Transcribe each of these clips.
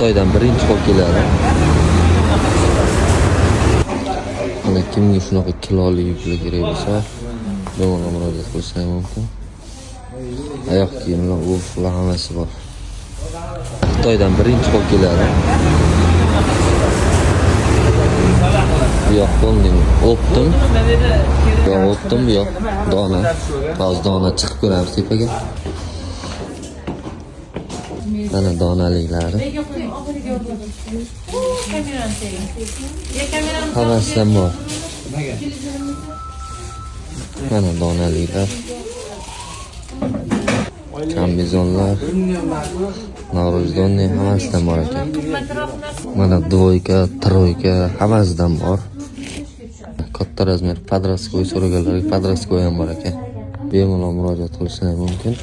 Xitoydan birinchi qo'l keladi. Mana kimga shunaqa kiloli yukli kerak bo'lsa, bemalol murojaat qilishlari mumkin. Oyoq kiyimlar, uflar hammasi bor. Xitoydan birinchi qo'l keladi. Bu yoq qo'lning optim. Bu optim, bu yoq dona. Hozir dona chiqib ko'ramiz tepaga. Mana donaliklari. Hammasidan bor. Mana donaliklar. Kambizonlar. Navro'zdonni hammasidan bor ekan. Mana dvoyka, troyka hammasidan bor. Katta razmer podroskoy so'raganlarga podroskoy ham bor ekan. Bemalol murojaat qilishlari mumkin.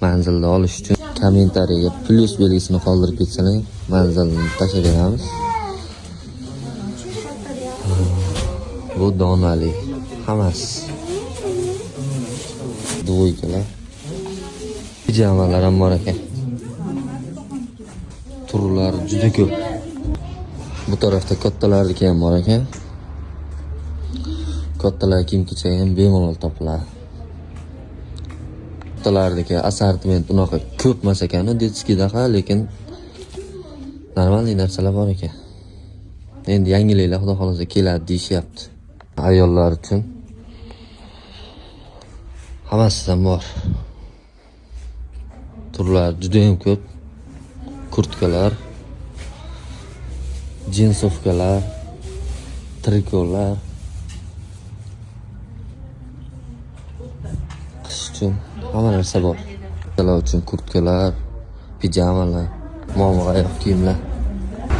Manzilni olish uchun kommentariyaga plus belgisini qoldirib ketsalar, manzilni tashlab beramiz. Bu donali hammasi. Dvoykalar. Pijamalar ham bor ekan. Turlar juda ko'p. Bu tarafda kattalarniki ham bor ekan. Kattalar kiyim-kechak ham bemalol topiladi. Kattalarniki assortiment unaqa ko'p emas ekan, detskidaqa, lekin normalniy narsalar bor ekan. Endi yangiliklar xudo xolasa keladi deyishyapti. Ayollar uchun hammasidan bor. Turlar juda ham ko'p. Kurtkalar, jinsovkalar, trikolar. Qish uchun hamma narsa bor. Bolalar uchun kurtkalar, pijamalar, mo'may oyoq kiyimlar.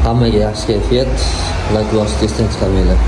Hammaga yaxshi kayfiyat. Like bosib, esdan chiqarmanglar.